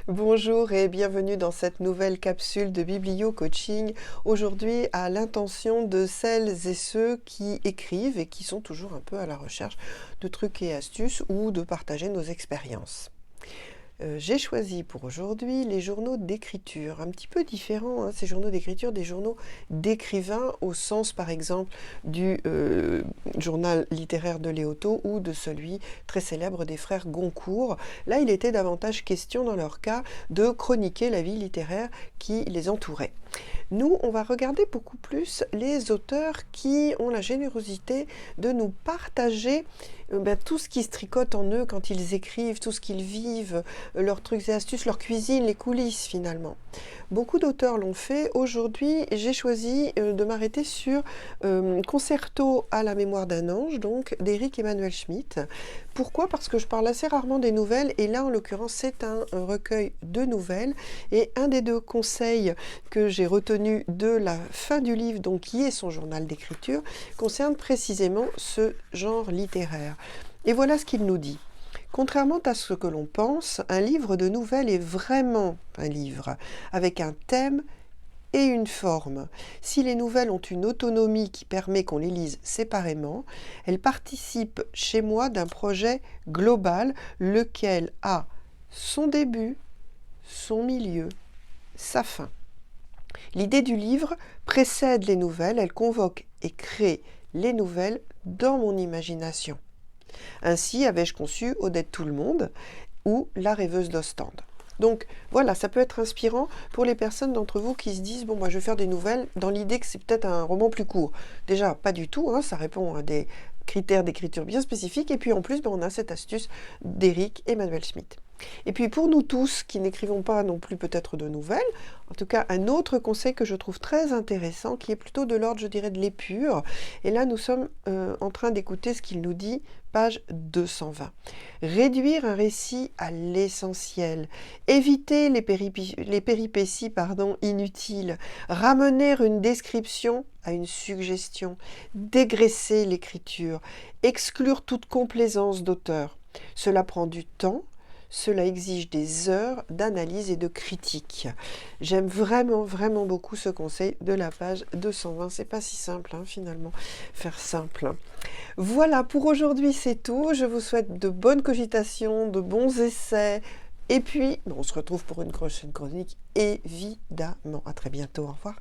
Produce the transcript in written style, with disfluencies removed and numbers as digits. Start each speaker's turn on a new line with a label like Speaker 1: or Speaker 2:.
Speaker 1: Bonjour et bienvenue dans cette nouvelle capsule de Biblio Coaching. Aujourd'hui, à l'intention de celles et ceux qui écrivent et qui sont toujours un peu à la recherche de trucs et astuces ou de partager nos expériences. J'ai choisi pour aujourd'hui les journaux d'écriture, un petit peu différents, ces journaux d'écriture, des journaux d'écrivains au sens par exemple du journal littéraire de Léoto ou de celui très célèbre des frères Goncourt. Là, il était davantage question dans leur cas de chroniquer la vie littéraire qui les entourait. Nous, on va regarder beaucoup plus les auteurs qui ont la générosité de nous partager tout ce qui se tricote en eux quand ils écrivent, tout ce qu'ils vivent, leurs trucs et astuces, leur cuisine, les coulisses finalement. Beaucoup d'auteurs l'ont fait. Aujourd'hui, j'ai choisi de m'arrêter sur Concerto à la mémoire d'un ange, donc d'Éric Emmanuel Schmitt. Pourquoi? Parce que je parle assez rarement des nouvelles, et là en l'occurrence c'est un recueil de nouvelles, et un des deux conseils que j'ai retenu de la fin du livre, donc qui est son journal d'écriture, concerne précisément ce genre littéraire. Et voilà ce qu'il nous dit. Contrairement à ce que l'on pense, un livre de nouvelles est vraiment un livre, avec un thème et une forme. Si les nouvelles ont une autonomie qui permet qu'on les lise séparément, elles participent chez moi d'un projet global, lequel a son début, son milieu, sa fin. L'idée du livre précède les nouvelles, elle convoque et crée les nouvelles dans mon imagination. Ainsi avais-je conçu Odette Tout-le-Monde ou La rêveuse d'Ostende. Donc voilà, ça peut être inspirant pour les personnes d'entre vous qui se disent « Bon, moi je vais faire des nouvelles » dans l'idée que c'est peut-être un roman plus court. Déjà, pas du tout, ça répond à des critères d'écriture bien spécifiques. Et puis en plus, on a cette astuce d'Éric Emmanuel Schmitt. Et puis pour nous tous qui n'écrivons pas non plus peut-être de nouvelles, en tout cas un autre conseil que je trouve très intéressant, qui est plutôt de l'ordre, je dirais, de l'épure. Et là, nous sommes en train d'écouter ce qu'il nous dit, page 220. Réduire un récit à l'essentiel, éviter les péripéties inutiles, ramener une description à une suggestion, dégraisser l'écriture, exclure toute complaisance d'auteur. Cela prend du temps. Cela exige des heures d'analyse et de critique. J'aime vraiment, vraiment beaucoup ce conseil de la page 220. C'est pas si simple, finalement, faire simple. Voilà, pour aujourd'hui, c'est tout. Je vous souhaite de bonnes cogitations, de bons essais. Et puis, on se retrouve pour une prochaine chronique, évidemment. À très bientôt. Au revoir.